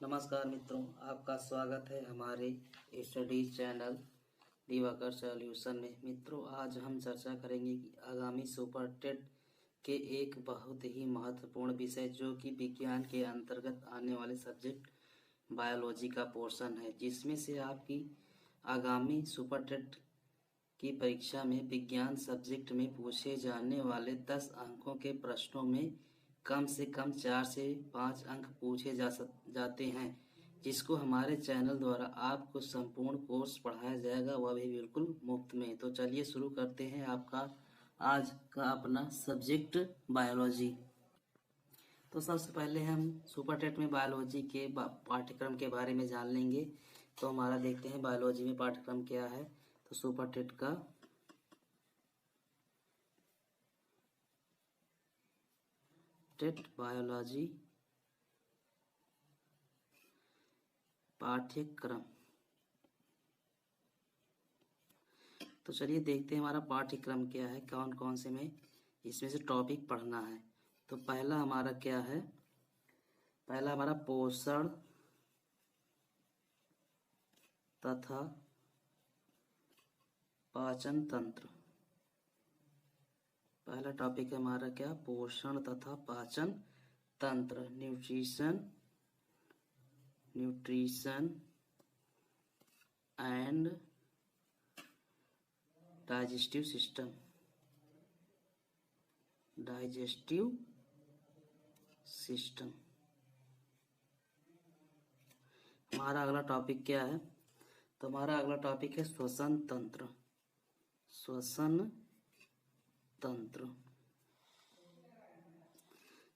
नमस्कार मित्रों, आपका स्वागत है हमारे स्टडी चैनल दिवाकर सॉल्यूशन में। मित्रों, आज हम चर्चा करेंगे कि आगामी सुपर टेट के एक बहुत ही महत्वपूर्ण विषय जो कि विज्ञान के अंतर्गत आने वाले सब्जेक्ट बायोलॉजी का पोर्शन है, जिसमें से आपकी आगामी सुपर टेट की परीक्षा में विज्ञान सब्जेक्ट में पूछे जाने वाले 10 अंकों के प्रश्नों में कम से कम 4 से 5 अंक पूछे जाते हैं, जिसको हमारे चैनल द्वारा आपको संपूर्ण कोर्स पढ़ाया जाएगा, वह भी बिल्कुल मुफ्त में। तो चलिए शुरू करते हैं आपका आज का अपना सब्जेक्ट बायोलॉजी। तो सबसे पहले हम सुपर टेट में बायोलॉजी के पाठ्यक्रम के बारे में जान लेंगे। तो हमारा देखते हैं बायोलॉजी में पाठ्यक्रम क्या है। तो सुपर टेट का टेट बायोलॉजी पाठ्यक्रम। तो चलिए देखते हैं हमारा पाठ्यक्रम क्या है, कौन कौन से में इसमें से टॉपिक पढ़ना है। तो पहला हमारा क्या है, पहला हमारा पोषण तथा पाचन तंत्र। पहला टॉपिक है हमारा क्या, पोषण तथा पाचन तंत्र, न्यूट्रिशन एंड डाइजेस्टिव सिस्टम। हमारा अगला टॉपिक क्या है, तो हमारा अगला टॉपिक है श्वसन तंत्र।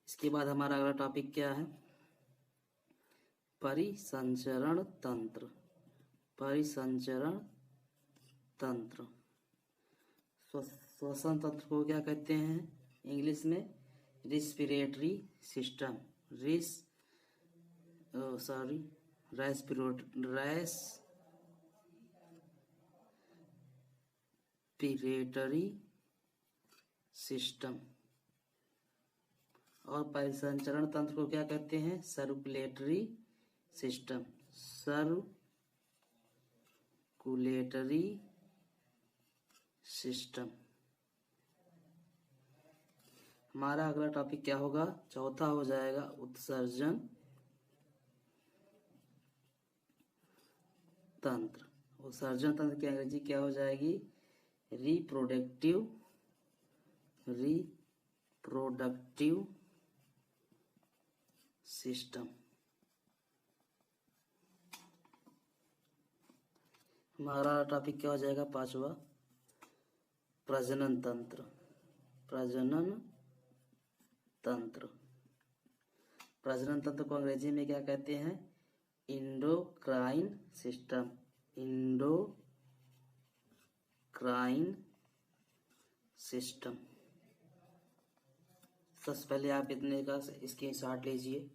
इसके बाद हमारा अगला टॉपिक क्या है, परिसंचरण तंत्र। श्वसन तंत्र को क्या कहते हैं इंग्लिश में, रेस्पिरेटरी सिस्टम। Respiratory system. और परिसंचरण तंत्र को क्या कहते हैं, सर्कुलेटरी सिस्टम। हमारा अगला टॉपिक क्या होगा, चौथा हो जाएगा उत्सर्जन तंत्र। उत्सर्जन तंत्र की अंग्रेजी क्या हो जाएगी, रिप्रोडक्टिव सिस्टम। हमारा टॉपिक क्या हो जाएगा पांचवा, प्रजनन तंत्र। प्रजनन तंत्र को अंग्रेजी में क्या कहते हैं, इंडोक्राइन सिस्टम। सबसे पहले आप इतने का स्क्रीनशॉट लीजिए।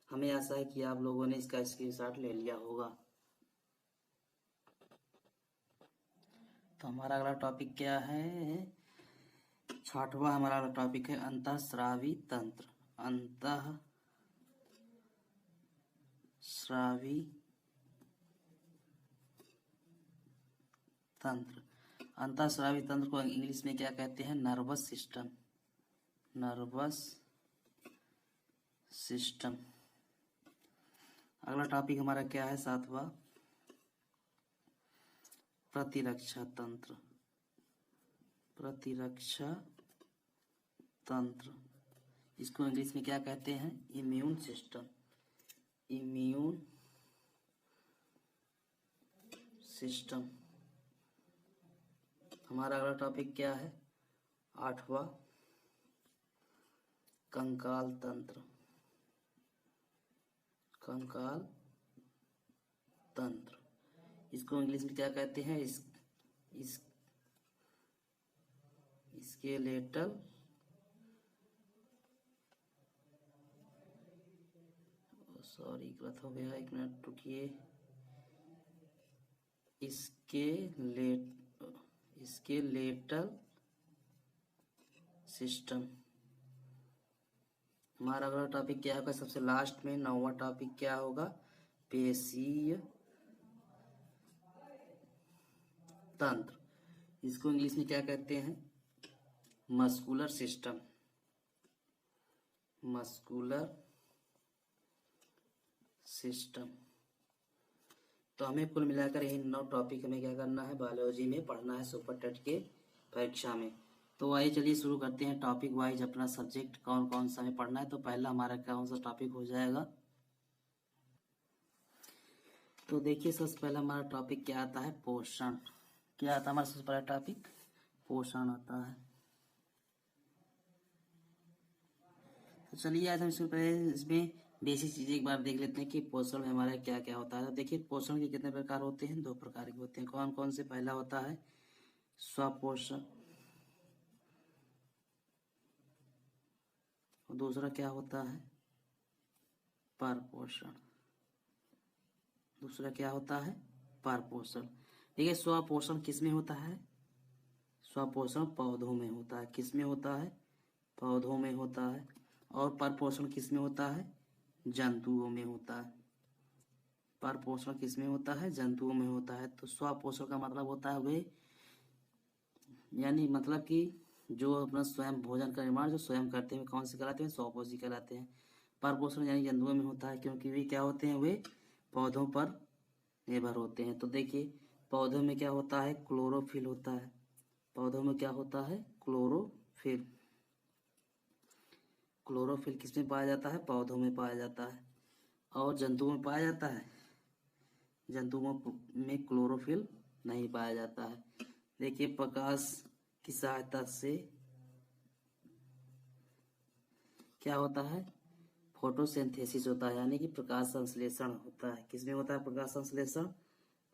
हमें आशा है कि आप लोगों ने इसका स्क्रीनशॉट ले लिया होगा। तो हमारा अगला टॉपिक क्या है, छठवां हमारा टॉपिक है अंतःस्रावी तंत्र। अंतःस्रावी तंत्र को इंग्लिश में क्या कहते हैं, नर्वस सिस्टम। अगला टॉपिक हमारा क्या है सातवां, प्रतिरक्षा तंत्र। इसको इंग्लिश में क्या कहते हैं, इम्यून सिस्टम। हमारा अगला टॉपिक क्या है, आठवां, कंकाल तंत्र। इसको इंग्लिश में क्या कहते हैं, स्केलेटल गलत हो गया, एक मिनट रुकिए, स्केलेटल सिस्टम। हमारा अगला टॉपिक क्या होगा, सबसे लास्ट में 9वां टॉपिक क्या होगा, पेशीय तंत्र। इसको इंग्लिश में क्या कहते हैं, मस्कुलर सिस्टम। Muscular system. तो हमें कुल मिलाकर यही 9 टॉपिक हमें क्या करना है, बायोलॉजी में पढ़ना है सुपर टेट के परीक्षा में। तो आइए चलिए शुरू करते हैं टॉपिक वाइज अपना सब्जेक्ट कौन कौन सा हमें पढ़ना है। तो पहला हमारा कौन सा टॉपिक हो जाएगा, तो देखिए सबसे पहला हमारा टॉपिक क्या आता है, पोषण। क्या आता है हमारा सबसे पहला टॉपिक, पोषण आता है। तो चलिए आज हम इसमें बेसिक चीजें एक बार देख लेते हैं कि पोषण में हमारा क्या क्या होता है। तो देखिए पोषण के कितने प्रकार होते हैं, 2 प्रकार के होते हैं। कौन कौन से, पहला होता है स्वपोषण और दूसरा क्या होता है, परपोषण। दूसरा क्या होता है, परपोषण। देखिए स्वपोषण किस में होता है, स्वपोषण पौधों में होता है। किस में होता है, पौधों में होता है। और परपोषण किस में होता है, जंतुओं में होता है। परपोषण किस में होता है, जंतुओं में होता है। तो स्वपोषण का मतलब होता है वे, यानी मतलब कि जो अपना स्वयं भोजन का निर्माण जो स्वयं करते हैं, कौन से कहलाते हैं, स्वपोषी कहलाते हैं। परपोषण यानी जंतुओं में होता है, क्योंकि वे क्या होते हैं, वे पौधों पर निर्भर होते हैं। तो देखिए पौधों में क्या होता है, क्लोरोफिल होता है। पौधों में क्या होता है, क्लोरोफिल। क्लोरोफिल किस में पाया जाता है, पौधों में पाया जाता है। और जंतुओं में पाया जाता है, जंतुओं में क्लोरोफिल नहीं पाया जाता है। देखिए प्रकाश की सहायता से क्या होता है, फोटोसिंथेसिस होता है, यानी कि प्रकाश संश्लेषण होता है। किसमें होता है प्रकाश संश्लेषण,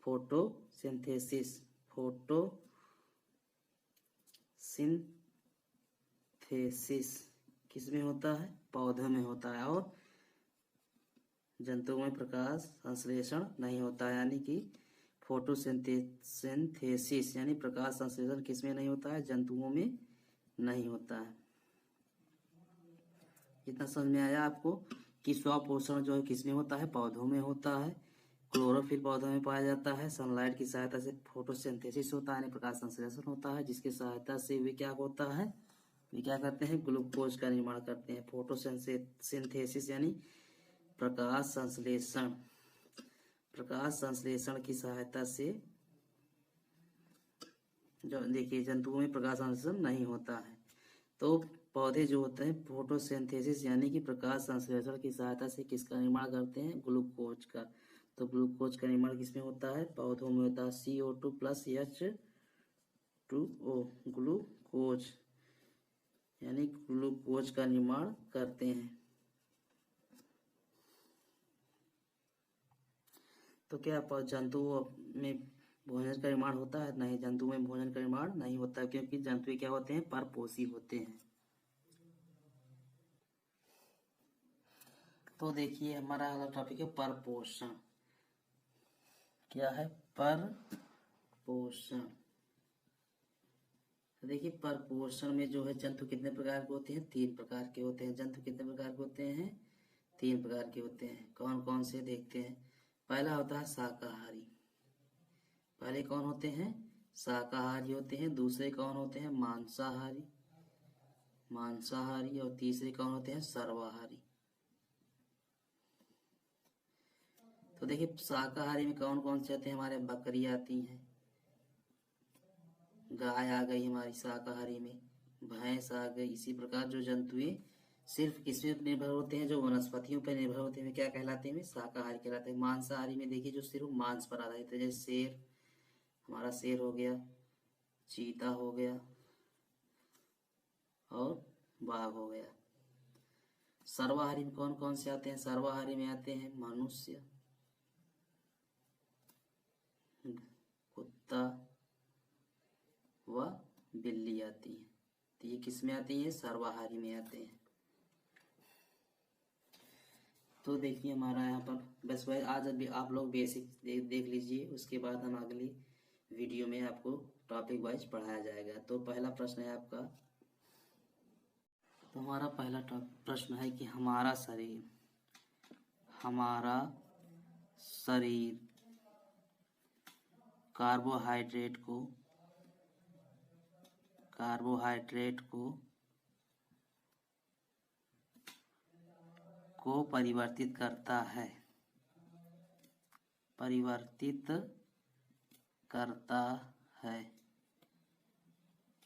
फोटोसिंथेसिस। फोटोसिंथेसिस किसमें होता है, पौधों में होता है। और जंतुओं में प्रकाश संश्लेषण नहीं होता है, यानी कि फोटोसिंथेसिस यानी प्रकाश संश्लेषण किसमें नहीं होता है, जंतुओं में नहीं होता है। इतना समझ में आया आपको कि स्वपोषण जो है किसमें होता है, पौधों में होता है। क्लोरोफिल पौधों में पाया जाता है। सनलाइट की सहायता से फोटोसिंथेसिस होता है, यानी प्रकाश संश्लेषण होता है, जिसकी सहायता से वे क्या होता है, वे क्या करते हैं, ग्लूकोज का निर्माण करते हैं। फोटोसिंथेसिस यानी प्रकाश संश्लेषण। प्रकाश संश्लेषण की सहायता से जो देखिए जंतुओं में प्रकाश संश्लेषण नहीं होता है। तो पौधे जो होते हैं फोटोसिंथेसिस यानी कि प्रकाश संश्लेषण की सहायता से किसका निर्माण करते हैं, ग्लूकोज का। तो ग्लूकोज का निर्माण किसमें होता है, पौधों में होता है। CO2 प्लस H2O ग्लूकोज, यानी ग्लूकोज का निर्माण करते हैं। तो क्या जंतुओं में भोजन का निर्माण होता है, नहीं, जंतु में भोजन का निर्माण नहीं होता, क्योंकि जंतु क्या होते हैं, परपोषी होते हैं। तो देखिए हमारा अगला टॉपिक है परपोषण। क्या है, परपोषण। तो देखिए परपोषण में जो है जंतु कितने प्रकार के होते हैं, 3 प्रकार के होते हैं। जंतु कितने प्रकार के होते हैं, 3 प्रकार के होते हैं। कौन कौन से देखते हैं। पहला होता है शाकाहारी। पहले कौन होते हैं, शाकाहारी होते हैं। दूसरे कौन होते हैं, मांसाहारी। और तीसरे कौन होते हैं, सर्वाहारी। तो देखिए शाकाहारी में कौन कौन से आते हैं, हमारे बकरी आती हैं, गाय आ गई हमारी शाकाहारी में, भैंस आ गई। इसी प्रकार जो जंतुएं सिर्फ किस पे निर्भर होते हैं, जो वनस्पतियों पर निर्भर होते हैं, क्या कहलाते हैं, शाकाहारी कहलाते हैं। मांसाहारी में देखिए जो सिर्फ मांस पर आधारित है, जैसे शेर, हमारा शेर हो गया, चीता हो गया और बाघ हो गया। सर्वाहारी में कौन कौन से आते हैं, सर्वाहारी में आते हैं मनुष्य, कुत्ता व बिल्ली आती है। तो ये किस में आती है, सर्वाहारी में आते हैं। तो देखिए हमारा यहाँ पर बस वही आज अभी आप लोग बेसिक देख लीजिए, उसके बाद हम अगली वीडियो में आपको टॉपिक वाइज पढ़ाया जाएगा। तो पहला प्रश्न है आपका, तो हमारा पहला प्रश्न है कि हमारा शरीर कार्बोहाइड्रेट को परिवर्तित करता है।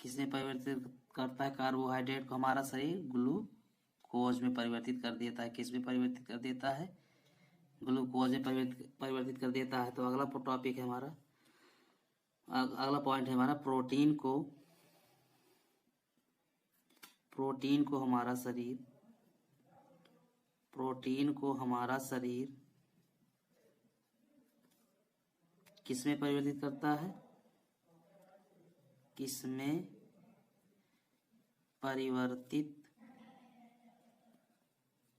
किसमें परिवर्तित करता है कार्बोहाइड्रेट को? हमारा शरीर ग्लूकोज में परिवर्तित कर देता है। किसमें परिवर्तित कर देता है? ग्लूकोज में परिवर्तित कर देता है। तो अगला टॉपिक है हमारा, अगला पॉइंट है हमारा, प्रोटीन को हमारा शरीर किसमें परिवर्तित करता है? किसमें परिवर्तित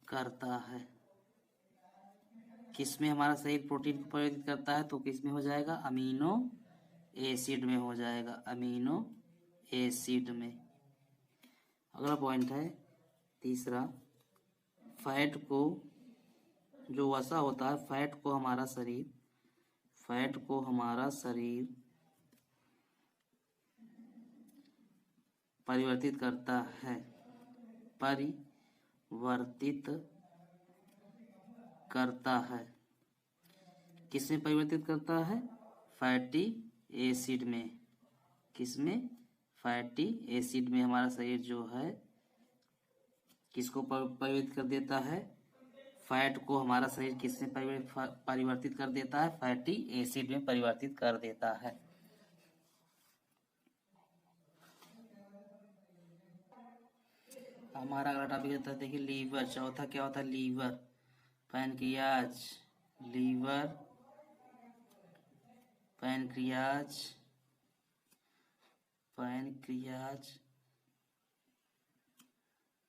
करता है? किसमें हमारा शरीर प्रोटीन को परिवर्तित करता है? तो किसमें हो जाएगा? अमीनो एसिड में हो जाएगा, अमीनो एसिड में। अगला पॉइंट है तीसरा, फैट को, जो वसा होता है, फैट को हमारा शरीर परिवर्तित करता है। किसमें परिवर्तित करता है? फैटी एसिड में। किसमें? फैटी एसिड में हमारा शरीर जो है किसको परिवर्तित कर देता है? फैट को हमारा शरीर किसमें परिवर्तित कर देता है? फैटी एसिड में परिवर्तित कर देता है। हमारा अगला टॉपिक होता है, देखिए, लीवर। चौथा क्या होता है? लीवर, पैनक्रियाज,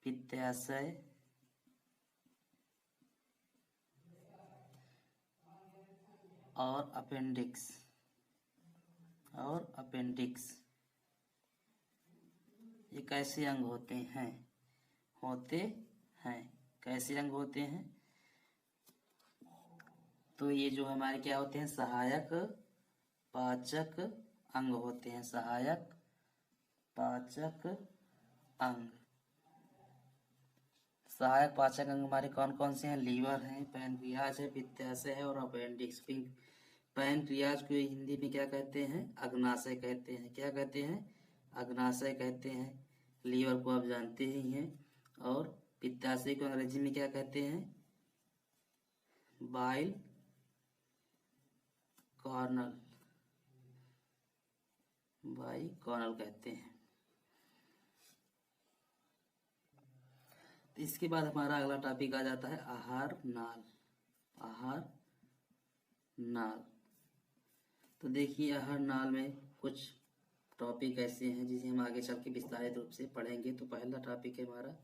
पित्ताशय और अपेंडिक्स ये कैसे अंग होते हैं? कैसे अंग होते हैं? तो ये जो हमारे क्या होते हैं? सहायक पाचक अंग होते हैं। सहायक पाचक अंग हमारे कौन कौन से हैं? लीवर है, पैनक्रियाज है, पित्ताशय है और अपेंडिक्स। पैनक्रियाज को हिंदी में क्या कहते हैं? अग्नाशय कहते हैं। क्या कहते हैं? अग्नाशय कहते हैं। लीवर को आप जानते ही हैं। और पित्ताशय को अंग्रेजी में क्या कहते हैं? बाइल कॉर्नल कहते हैं। तो इसके बाद हमारा अगला टॉपिक आ जाता है आहार नाल। तो देखिए, आहार नाल में कुछ टॉपिक ऐसे हैं जिसे हम आगे चल के विस्तारित रूप से पढ़ेंगे। तो पहला टॉपिक है हमारा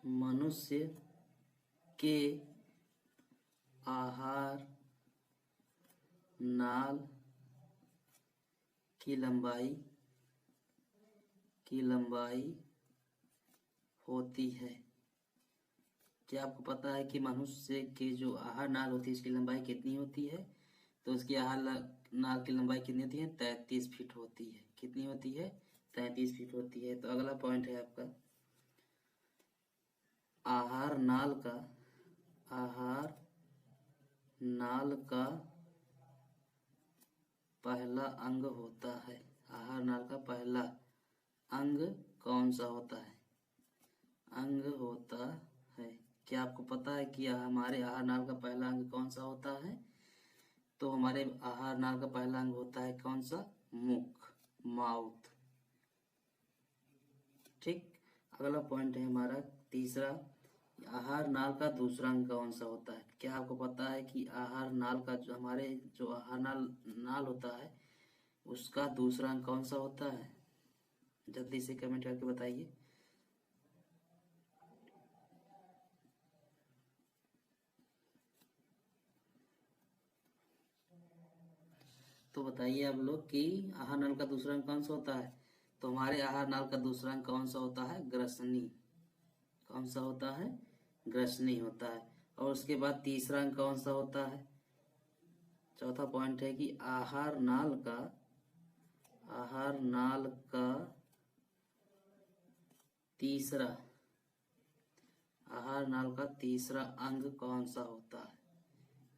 मनुष्य के आहार नाल की लंबाई होती है। क्या आपको पता है कि मनुष्य के जो आहार नाल होती है इसकी लंबाई कितनी होती है? तो उसकी आहार नाल की लंबाई कितनी होती है? 33 फीट होती है। कितनी होती है? 33 फीट होती है। तो अगला पॉइंट है आपका, आहार नाल का पहला अंग होता है। आहार नाल का पहला अंग कौन सा होता है? क्या आपको पता है कि हमारे आहार नाल का पहला अंग कौन सा होता है? तो हमारे आहार नाल का पहला अंग होता है कौन सा? मुख, माउथ। ठीक। अगला पॉइंट है हमारा तीसरा, आहार नाल का दूसरा अंग कौन सा होता है? क्या आपको पता है कि आहार नाल का जो आहार नाल होता है उसका दूसरा अंग कौन सा होता है? जल्दी से कमेंट करके बताइए। तो बताइए आप लोग कि आहार नाल का दूसरा अंग कौन सा होता है? तो हमारे आहार नाल का दूसरा अंग कौन सा होता है? ग्रसनी। कौन सा होता है? ग्रसनी होता है। और उसके बाद तीसरा अंग कौन सा होता है? चौथा पॉइंट है कि आहार नाल का तीसरा अंग कौन सा होता है?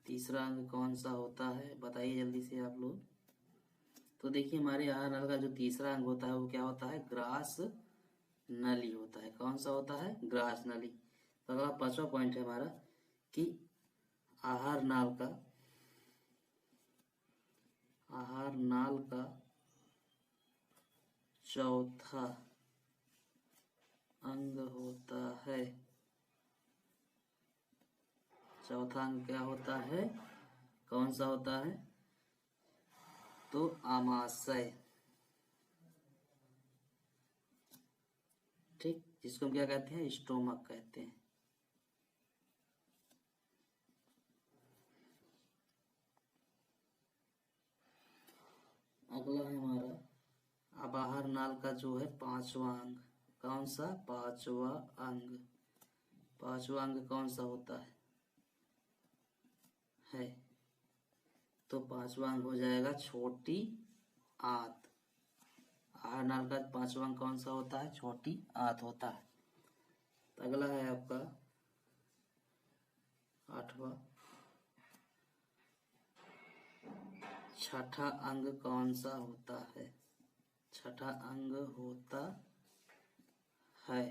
तीसरा अंग कौन सा होता है बताइए जल्दी से आप लोग। तो देखिए हमारे आहार नाल का जो तीसरा अंग होता है वो क्या होता है? ग्रास नली होता है। कौन सा होता है? ग्रास नली। तो अगला पांचवा पॉइंट है हमारा कि आहार नाल का चौथा अंग होता है। चौथा अंग क्या होता है? कौन सा होता है? तो आमाशय। ठीक, जिसको हम क्या कहते हैं? स्टोमक कहते हैं। अगला है हमारा अब आहार नाल का जो है पांचवा अंग। कौन सा? पांचवा अंग। पांचवा अंग कौन सा होता है? तो पांचवा अंग हो जाएगा छोटी आंत। आहार नाल का पांचवा अंग कौन सा होता है? छोटी आंत होता है। तो अगला है आपका आठवां। छठा अंग कौन सा होता है? छठा अंग होता है।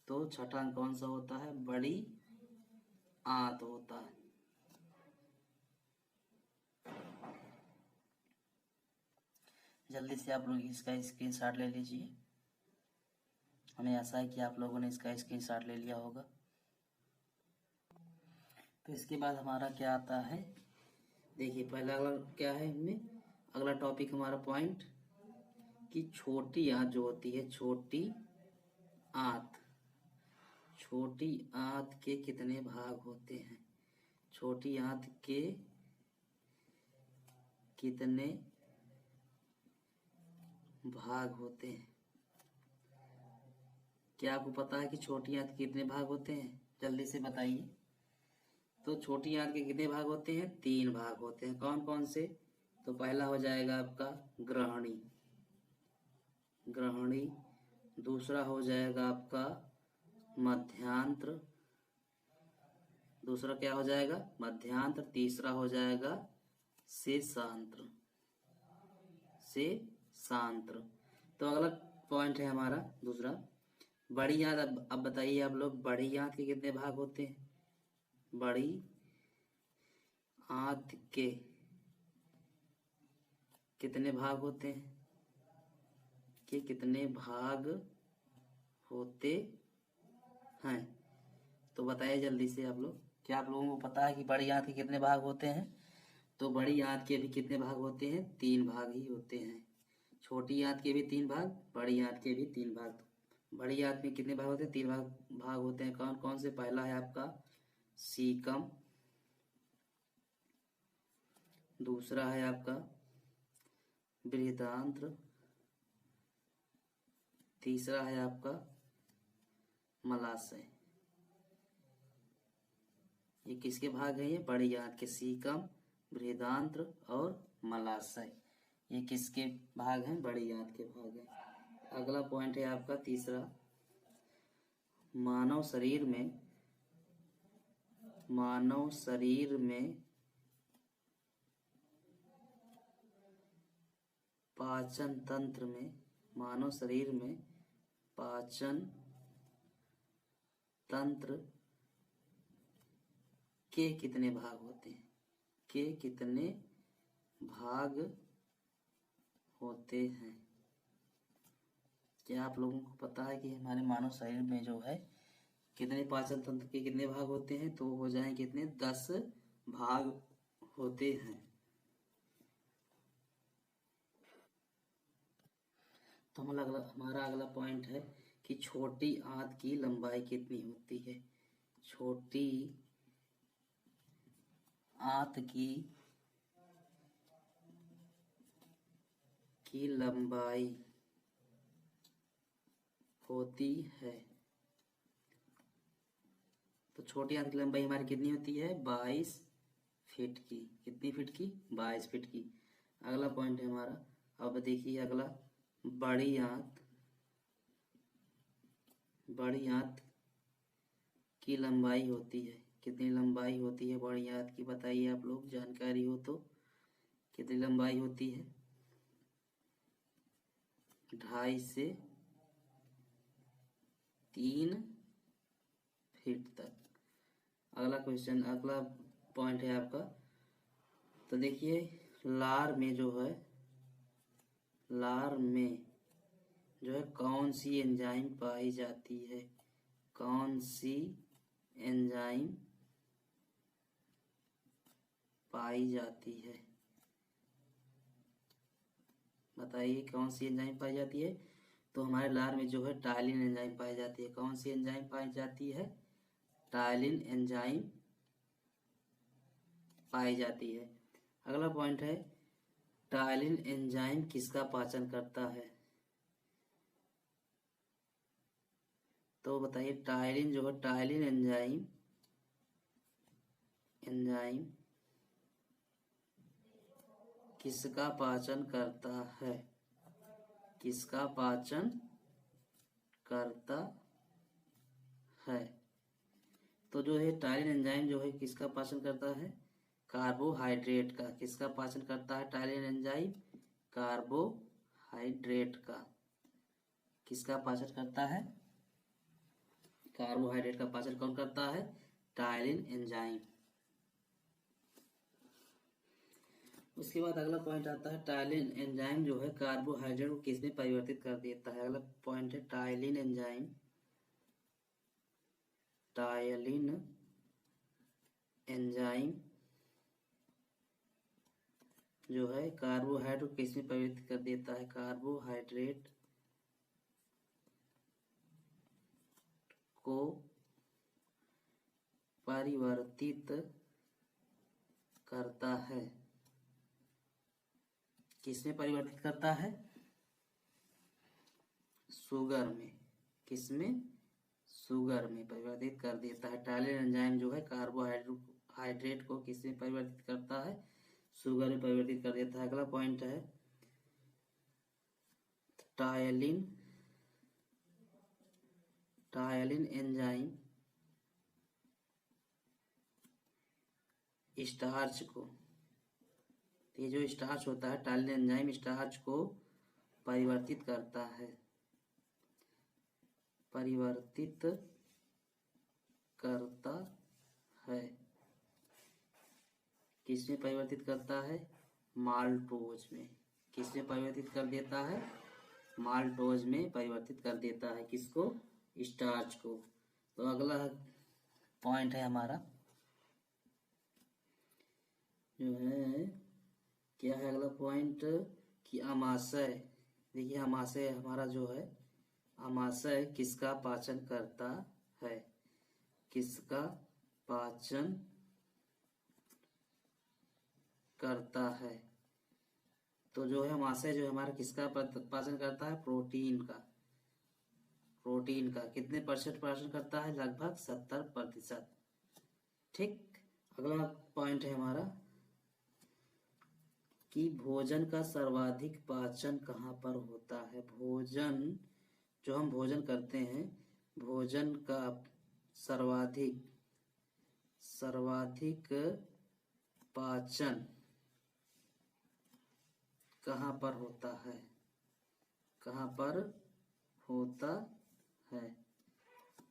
तो छठा अंग कौन सा होता है? बड़ी आंत होता है। जल्दी से आप लोग इसका स्क्रीनशॉट ले लीजिए। हमें आशा है कि आप लोगों ने इसका स्क्रीनशॉट ले लिया होगा। तो इसके बाद हमारा क्या आता है? देखिए पहला अगला क्या है इनमें? अगला टॉपिक हमारा पॉइंट कि छोटी आंत जो होती है, छोटी आंत के कितने भाग होते हैं? छोटी आंत के कितने भाग होते हैं? क्या आपको पता है कि छोटी आंत के कितने भाग होते हैं? जल्दी से बताइए। तो छोटी आंत के कितने भाग होते हैं? 3 भाग होते हैं। कौन कौन से? तो पहला हो जाएगा आपका ग्रहणी। दूसरा हो जाएगा आपका मध्यांत्र। दूसरा क्या हो जाएगा? मध्यांत्र। तीसरा हो जाएगा शेषांत्र। तो अगला पॉइंट है हमारा दूसरा बड़ी आंत। अब बताइए आप लोग, बड़ी आंत के कितने भाग होते हैं? बड़ी आंत के कितने भाग होते हैं? कितने भाग होते हैं? तो बताइए जल्दी से आप लोग। क्या आप लोगों को पता है कि बड़ी आंत के कितने भाग होते हैं? तो बड़ी आंत के भी कितने भाग होते हैं? 3 भाग ही होते हैं। छोटी आंत के भी 3 भाग, बड़ी आंत के भी 3 भाग। बड़ी आंत में कितने भाग होते हैं? 3 भाग होते हैं। कौन कौन से? पहला है आपका सीकम। दूसरा है आपका बृहदांत्र। तीसरा है आपका मलाशय। ये किसके भाग है? ये बड़ी आंत के सीकम, बृहदांत्र और मलाशय। ये किसके भाग हैं? बड़ी आंत के भाग हैं। अगला पॉइंट है आपका तीसरा, मानव शरीर में पाचन तंत्र में, मानव शरीर में पाचन तंत्र के कितने भाग होते हैं? के कितने भाग होते हैं? क्या आप लोगों को पता है कि हमारे मानव शरीर में जो है कितने पाचन तंत्र के कितने भाग होते हैं? तो हो जाए कितने? 10 भाग होते हैं। तो हमारा अगला पॉइंट है कि छोटी आंत की लंबाई कितनी होती है? छोटी आंत की की लंबाई होती है। तो छोटी आंत की लंबाई हमारी कितनी होती है? 22 फीट की। कितनी फीट की? 22 फीट की। अगला पॉइंट है हमारा, अब देखिए अगला, बड़ी आंत की लंबाई होती है। कितनी लंबाई होती है बड़ी आंत की? बताइए आप लोग, जानकारी हो तो। कितनी लंबाई होती है? 2.5 से 3 फीट तक। अगला क्वेश्चन, अगला पॉइंट है आपका, तो देखिए लार में जो है कौन सी एंजाइम पाई जाती है? कौन सी एंजाइम पाई जाती है? बताइए कौन सी एंजाइम पाई जाती है? तो हमारे लार में जो है टायलिन एंजाइम पाई जाती है। कौन सी एंजाइम पाई जाती है? टायलिन एंजाइम पाई जाती है। अगला पॉइंट है, टायलिन एंजाइम किसका पाचन करता है? तो बताइए टायलिन जो है, टायलिन एंजाइम किसका पाचन करता है? किसका पाचन करता है? तो जो है टायलिन एंजाइम जो है किसका पाचन करता है? कार्बोहाइड्रेट का। किसका पाचन करता है टायलिन एंजाइम? कार्बोहाइड्रेट का। किसका पाचन करता है? कार्बोहाइड्रेट का पाचन कौन करता है? Ptyalin enzyme. उसके बाद अगला पॉइंट आता है, टायलिन एंजाइम जो है कार्बोहाइड्रेट को किसमें परिवर्तित कर देता है? अगला पॉइंट है, टायलिन एंजाइम जो है कार्बोहाइड्रेट को किसमें परिवर्तित कर देता है? कार्बोहाइड्रेट को परिवर्तित करता है। किसमें परिवर्तित करता है? शुगर में। किसमें? शुगर में परिवर्तित कर देता है। टायलिन एंजाइम जो है कार्बोहाइड्रेट को किसमें परिवर्तित करता है? शुगर में परिवर्तित कर देता है। अगला पॉइंट है, टायलिन एंजाइम स्टार्च को, ये जो स्टार्च होता है, टायलिन एंजाइम स्टार्च को परिवर्तित करता है। किसमें परिवर्तित करता है? माल्टोज में। किसमें परिवर्तित कर देता है? माल्टोज में परिवर्तित कर देता है। किसको? स्टार्च को। तो अगला पॉइंट है हमारा, जो है क्या है अगला पॉइंट, कि अमाशय। देखिए अमाशय हमारा जो है, अमाशय किसका पाचन करता है? किसका पाचन करता है? तो जो है अमाशय जो हमारा किसका पाचन करता है? प्रोटीन का। कितने % पाचन करता है? लगभग 70%। ठीक। अगला पॉइंट है हमारा, कि भोजन का सर्वाधिक पाचन कहाँ पर होता है? भोजन जो हम भोजन करते हैं, भोजन का सर्वाधिक पाचन कहाँ पर होता है? कहाँ पर होता है?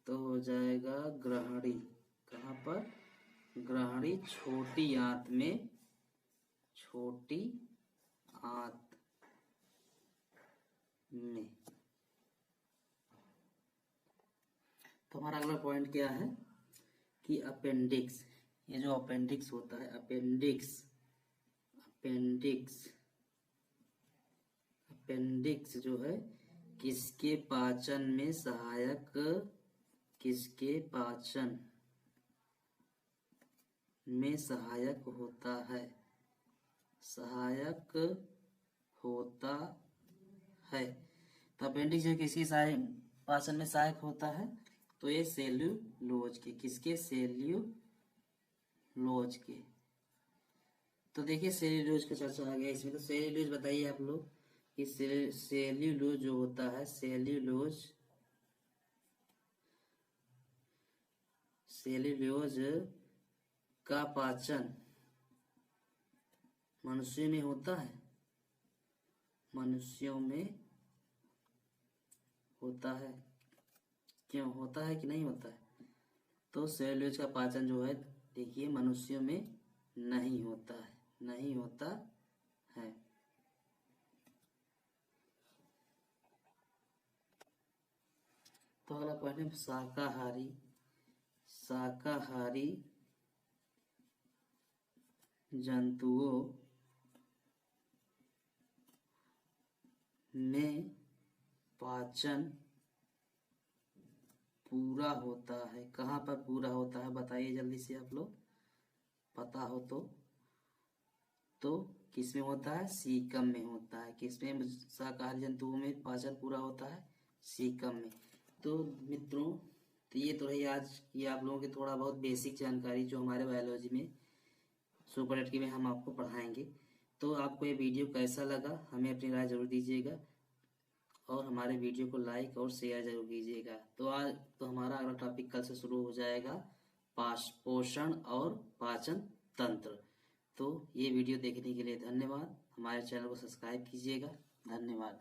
तो हो जाएगा ग्रहणी। कहाँ पर? ग्रहणी, छोटी आंत में। छोटी आंत में। तो हमारा अगला पॉइंट क्या है, कि अपेंडिक्स। ये जो अपेंडिक्स होता है, अपेंडिक्स जो है किसके पाचन में सहायक होता है? सहायक होता है। तो अपेंडिक्स जो किसकी पाचन में सहायक होता है, तो ये सेल्यूलोज के, किसके, सेल्यूलोज के। तो देखिए सेल्यूलोज का चर्चा आ गया इसमें। तो सेल्यूलोज बताइए आप लोग कि सेल्यूलोज जो होता है, सेल्यूलोज का पाचन मनुष्यों में होता है, मनुष्यों में होता है। क्यों होता है कि नहीं होता है? तो सेल्यूलोज का पाचन जो है देखिए मनुष्यों में नहीं होता है, नहीं होता है। तो अगला पॉइंट है शाकाहारी जंतुओं में पाचन पूरा होता है। कहाँ पर पूरा होता है बताइए जल्दी से आप लोग, पता हो तो किस में होता है, सीकम में होता है। किसमें शाकाहारी जंतुओं में पाचन पूरा होता है, सीकम में। तो मित्रों, तो ये तो रही आज की आप लोगों की थोड़ा बहुत बेसिक जानकारी जो हमारे बायोलॉजी में सुपर 8 में हम आपको पढ़ाएंगे। तो आपको ये वीडियो कैसा लगा हमें अपनी राय जरूर दीजिएगा और हमारे वीडियो को लाइक और शेयर जरूर कीजिएगा। तो आज तो हमारा अगला टॉपिक कल से शुरू हो जाएगा, पोषण और पाचन तंत्र। तो ये वीडियो देखने के लिए धन्यवाद। हमारे चैनल को सब्सक्राइब कीजिएगा। धन्यवाद।